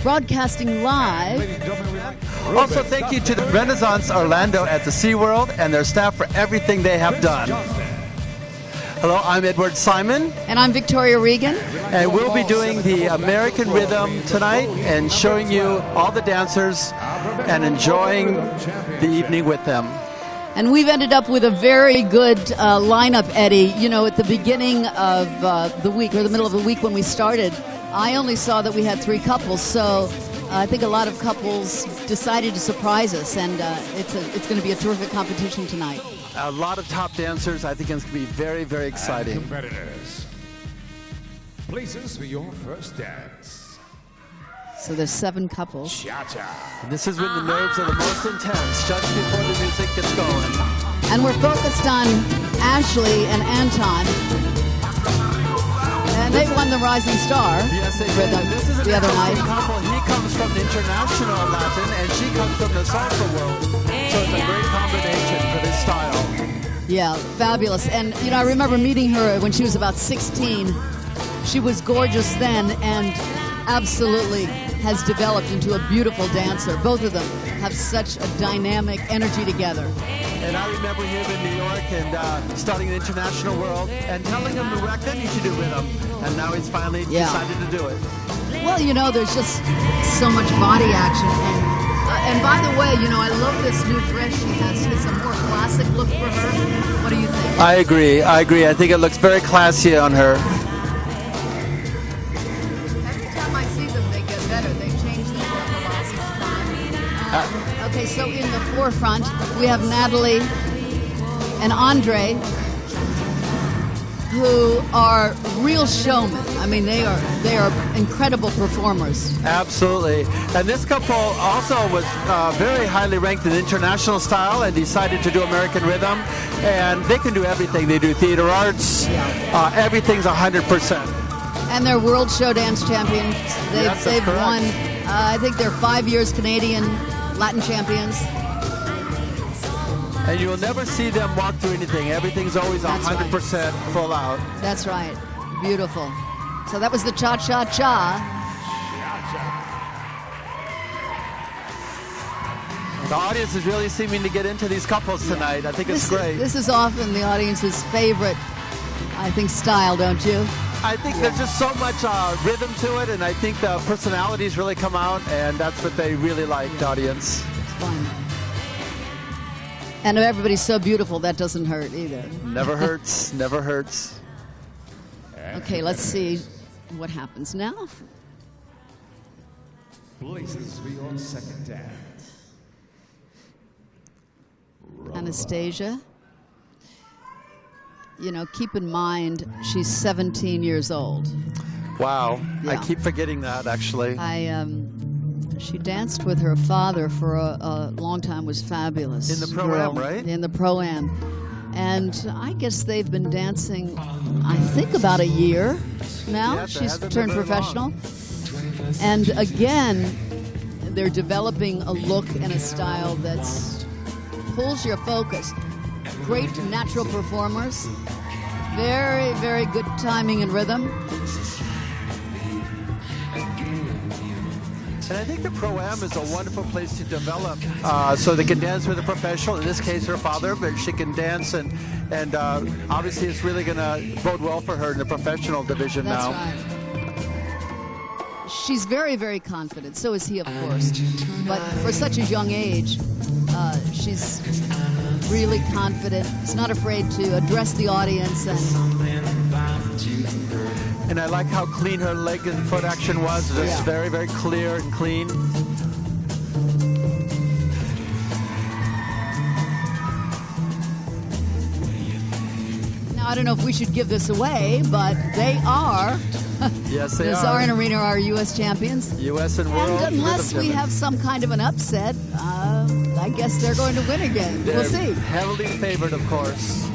broadcasting live. Also, thank you to the Renaissance Orlando at the SeaWorld and their staff for everything they have done. Hello, I'm Edward Simon. And I'm Victoria Regan. And we'll be doing the American Rhythm tonight and showing you all the dancers and enjoying the evening with them. And we've ended up with a very good lineup, Eddie. You know, at the beginning of the week, or the middle of the week when we started, I only saw that we had 3 couples, so I think a lot of couples decided to surprise us, and it's going to be a terrific competition tonight. A lot of top dancers. I think it's going to be very, very exciting. And competitors, places for your first dance. So there's 7 couples. Cha-cha. And this is when the nerves are the most intense, just before the music gets going. And we're focused on Ashley and Anton. And they won the Rising Star rhythm This is the other night. couple. He comes from the international Latin, and she comes from the salsa world. So it's a great combination for this style. Yeah, fabulous. And, you know, I remember meeting her when she was about 16. She was gorgeous then and absolutely has developed into a beautiful dancer. Both of them have such a dynamic energy together. And I remember him in New York and starting the international world and telling him to record he should do rhythm. And now he's finally decided to do it. Well, you know, there's just so much body action. And by the way, you know, I love this new dress she has. It's a more classic look for her. What do you think? I agree. I think it looks very classy on her. Every time I see them, they get better. They change the look a lot each time. Okay, so in the forefront, we have Natalie and Andre, who are real showmen. I mean, they are incredible performers. Absolutely. And this couple also was very highly ranked in international style and decided to do American Rhythm. And they can do everything. They do theater arts. Everything's 100%. And they're World Show Dance champions. They've won, I think they're 5 years Canadian Latin champions. And you'll never see them walk through anything. Everything's always 100% full out. That's right. Beautiful. So that was the cha-cha-cha. The audience is really seeming to get into these couples tonight. I think it's great. This is often the audience's favorite, I think, style, don't you? I think there's just so much rhythm to it, and I think the personalities really come out, and that's what they really like, the audience. It's fun. And everybody's so beautiful, that doesn't hurt either. Never hurts, never hurts. Okay, let's see what happens now. Places for your second dance. Anastasia. You know, keep in mind, she's 17 years old. Wow, Yeah. I keep forgetting that, actually. She danced with her father for a long time, was fabulous. In the Pro-Am, girl. right? In the Pro-Am. And I guess they've been dancing, I think, about a year now. Yes, it She's hasn't been turned very professional. And again, they're developing a look and a style that pulls your focus. Great natural performers. Very, very good timing and rhythm. And I think the Pro-Am is a wonderful place to develop so they can dance with a professional, in this case her father, but she can dance and obviously it's really going to bode well for her in the professional division now. That's right. She's very, very confident. So is he, of course. But for such a young age, she's really confident. She's not afraid to address the audience. And I like how clean her leg and foot action was. Just very, very clear and clean. Now, I don't know if we should give this away, but they are. Yes, they Nazar are. and Arena are U.S. champions. U.S. and world. And unless rhythm we have some kind of an upset, I guess they're going to win again. They're We'll see. heavily favored, of course.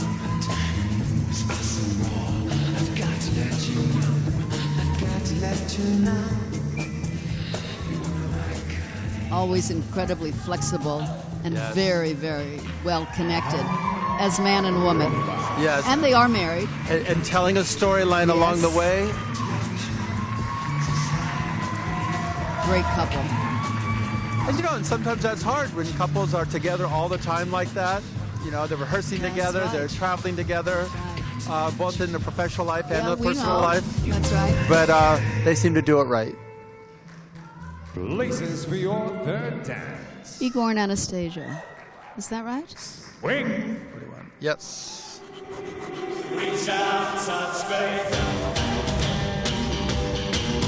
Always incredibly flexible and Yes. very, very well connected as man and woman. Yes. And they are married. And telling a storyline along the way. great couple. And and sometimes that's hard when couples are together all the time like that. They're rehearsing That's together, right. they're traveling together, both in the professional life and the we personal know. life. That's right. But they seem to do it right. Places for your third dance. Igor and Anastasia. Is that right? Swing. Yes.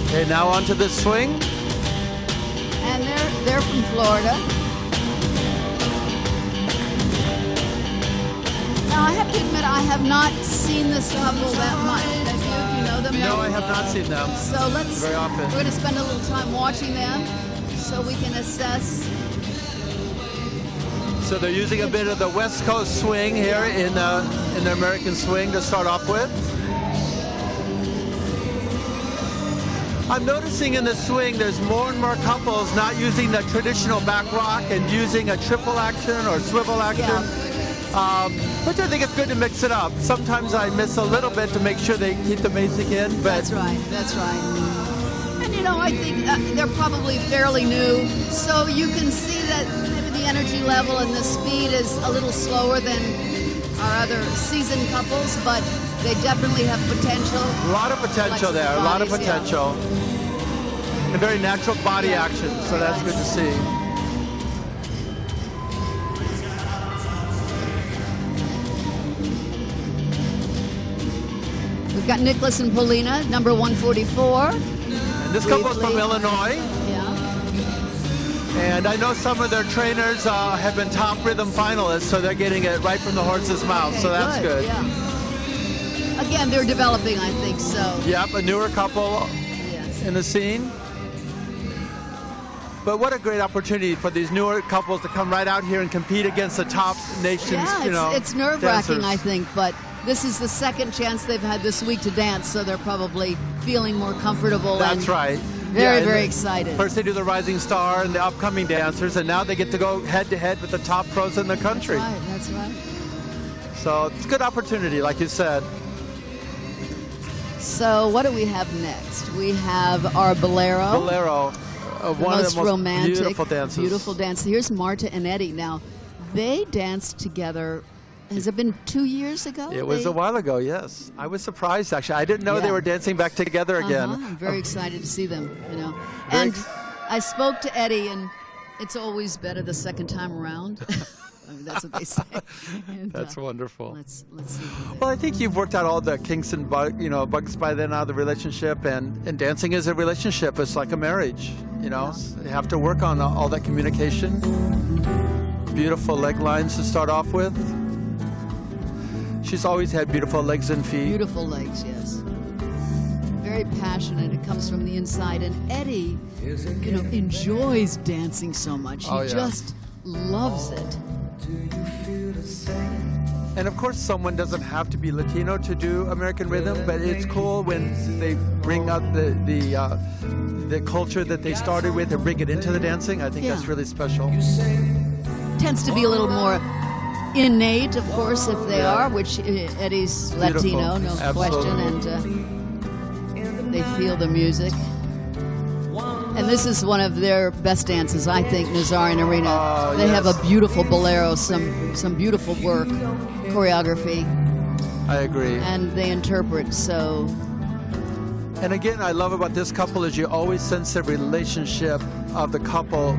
Okay, now onto the swing. And they're from Florida. Now I have to admit I have not seen this couple that much. Have you? Do you know them? No, I have not seen them. So Very often. we're going to spend a little time watching them so we can assess. So they're using a bit of the West Coast swing here in the American swing to start off with. I'm noticing in the swing there's more and more couples not using the traditional back rock and using a triple action or swivel action, which I think it's good to mix it up. Sometimes I miss a little bit to make sure they keep the basic in, but That's right. That's right. And I think they're probably fairly new, so you can see that maybe the energy level and the speed is a little slower than our other seasoned couples, but they definitely have potential. a lot of potential there, a lot of Bodies, yeah. potential. And very natural body action, so that's good to see. We've got Nicholas and Paulina, number 144. And this couple is from Briefly. Illinois. Yeah. And I know some of their trainers have been top rhythm finalists, so they're getting it right from the horse's mouth, so that's good. Yeah. Again, they're developing, I think, so. Yep, a newer couple Yes. in the scene. But what a great opportunity for these newer couples to come right out here and compete against the top nations, Yeah, it's nerve-wracking, dancers. I think, but this is the second chance they've had this week to dance, so they're probably feeling more comfortable. That's and right. Very, and very the- excited. First they do the Rising Star and the upcoming dancers, and now they get to go head-to-head with the top pros in the country. That's right. So it's a good opportunity, like you said. So what do we have next? We have our Bolero. Bolero, one of the most romantic, beautiful dances. Beautiful dance. Here's Marta and Eddie. Now, they danced together. Has it been 2 years ago? It was a while ago, yes. I was surprised, actually. I didn't know they Yeah. were dancing back together again. I'm very excited to see them. Very And ex- I spoke to Eddie, and it's always better the second time around. I mean, that's what they say. And, That's wonderful. Let's see. Well, I think you've worked out all the kinks and bugs by then out of the relationship, and dancing is a relationship. It's like a marriage, You have to work on all that communication. Beautiful leg lines to start off with. She's always had beautiful legs and feet. Beautiful legs, yes. Very passionate. It comes from the inside. And Eddie, enjoys dancing so much. He Oh, yeah. just loves it. And of course, someone doesn't have to be Latino to do American rhythm, but it's cool when they bring up the culture that they started with and bring it into the dancing. I think Yeah. that's really special. Tends to be a little more innate, of course, if they are, which Eddie's Latino, no Absolutely. question, and they feel the music. And this is one of their best dances, I think, Nazarian Arena. They have a yes. beautiful bolero, some beautiful work, choreography, I agree. and they interpret so. And again, I love about this couple is you always sense the relationship of the couple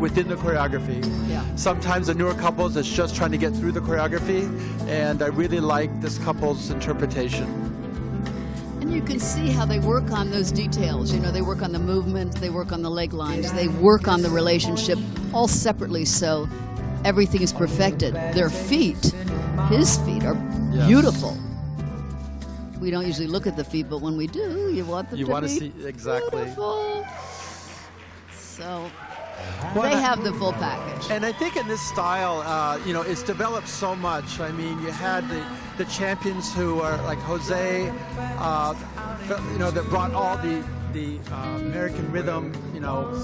within the choreography. Yeah. Sometimes the newer couples is just trying to get through the choreography, and I really like this couple's interpretation. And you can see how they work on those details. They work on the movement, they work on the leg lines, they work on the relationship all separately, so everything is perfected. Their feet, his feet, are Yes. beautiful. We don't usually look at the feet, but when we do, you want them You to want to be see exactly. beautiful. So Well, they and I- have the full package. And I think in this style, it's developed so much. I mean, you had the champions who are like Jose, that brought all the the American rhythm,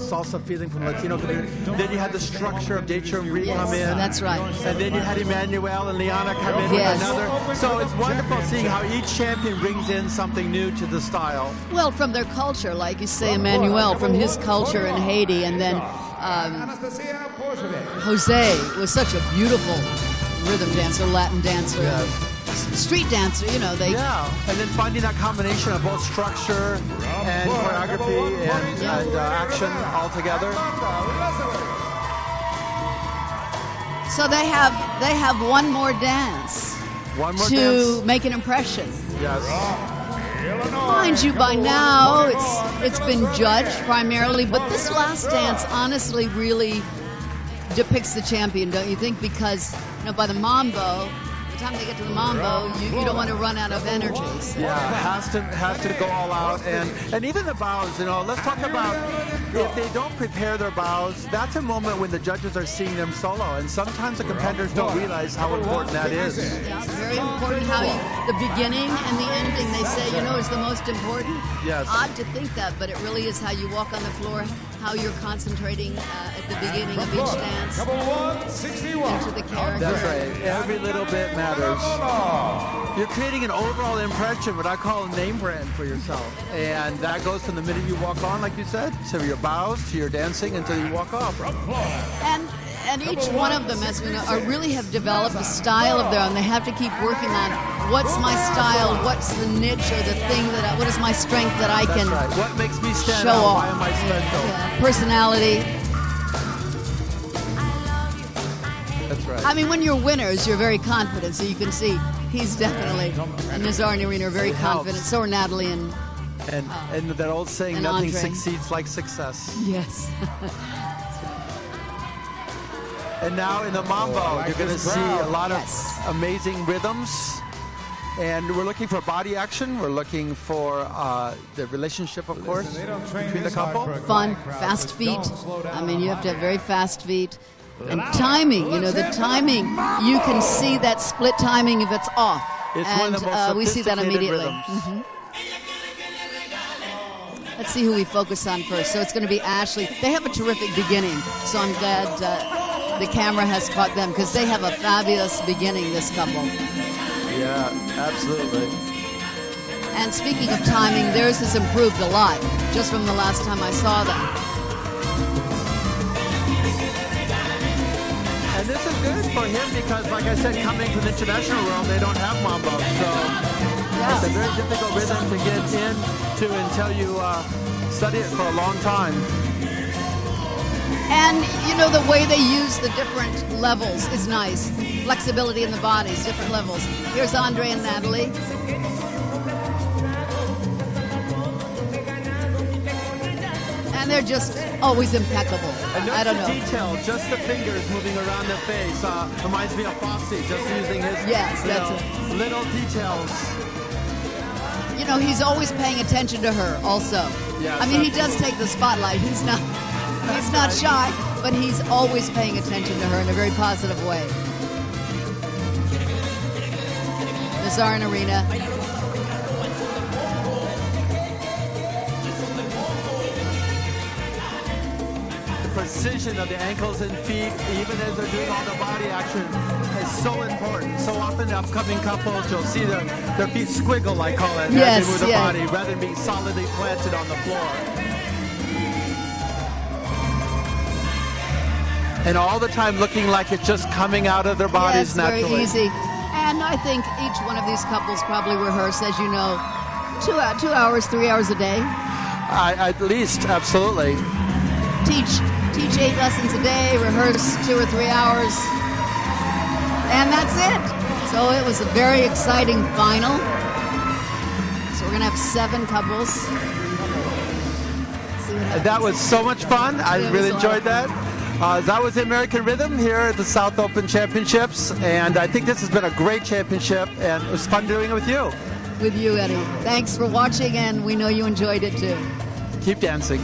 salsa feeling from the Latino community. Then you had the structure of Derecho and Brie come in. That's right. And then you had Emmanuel and Liana come in Yes. with another. So it's wonderful seeing how each champion brings in something new to the style. Well, from their culture, like you say, Emmanuel, from his culture in Haiti, and then Jose was such a beautiful rhythm dancer, Latin dancer, street dancer, they... Yeah, and then finding that combination of both structure and choreography and action all together. So they have one more dance One more to dance. make an impression. Yes. Mind you, by now it's been judged primarily, but this last dance honestly really depicts the champion, don't you think? Because by the mambo, by the time they get to the mambo, you don't want to run out of energy. So. Yeah, has to go all out, and even the bows. Let's talk about if they don't prepare their bows. That's a moment when the judges are seeing them solo, and sometimes the competitors don't realize how important that is. Yeah, it's very important how the beginning and the ending, they say, is the most important. Yes. Odd to think that, but it really is how you walk on the floor, how you're concentrating at the beginning of each dance into the character. That's right. Every little bit matters. You're creating an overall impression, what I call a name brand for yourself, and that goes from the minute you walk on, like you said, to your bows, to your dancing, until you walk off. And each one of them, as we know, really have developed a style of their own. They have to keep working on what's my style, what's the niche or the thing what is my strength that I can That's right. What makes me stand show out? off. Why am I special? Yeah, personality. That's right. I mean, when you're winners, you're very confident, so you can see he's definitely, and Nazar and Irina are very It confident. helps. So are Natalie and And that old saying, and nothing Andre. succeeds like success. yes. And now in the mambo, you're going to see a lot of Yes. amazing rhythms. And we're looking for body action. We're looking for the relationship, of course, between the couple. Fun, fast feet. I mean, you have to have very fast feet. And timing, the timing, you can see that split timing if it's off. It's and one of the most we see that sophisticated immediately. rhythms. Let's see who we focus on first. So it's going to be Ashley. They have a terrific beginning, so I'm glad the camera has caught them because they have a fabulous beginning, this couple. Yeah, absolutely. And speaking of timing, theirs has improved a lot just from the last time I saw them. And this is good for him because, like I said, coming from the international realm, they don't have mambo. So it's a very difficult rhythm to get into until you study it for a long time. And, the way they use the different levels is nice. Flexibility in the bodies, different levels. Here's Andre and Natalie. And they're just always impeccable. And I don't notice the know. detail, just the fingers moving around their face. Reminds me of Fosse, just using his little details. He's always paying attention to her also. Yes, I mean, he does take the spotlight. He's not shy, but he's always paying attention to her in a very positive way. Nazar and Irina. Precision of the ankles and feet, even as they're doing all the body action, is so important. So often the upcoming couples, you'll see their feet squiggle, I call it, Yes, as they move the yes. body, rather than being solidly planted on the floor. And all the time looking like it's just coming out of their bodies Yes, naturally. very easy. And I think each one of these couples probably rehearse, as you know, 2 hours, 3 hours a day. At least, absolutely. Teach 8 lessons a day, rehearse 2 or 3 hours, and that's it. So it was a very exciting final. So we're going to have 7 couples. That was so much fun. I It was really a lot enjoyed of that. That was the American Rhythm here at the South Open Championships, and I think this has been a great championship, and it was fun doing it with you. With you, Eddie. Thanks for watching, and we know you enjoyed it too. Keep dancing.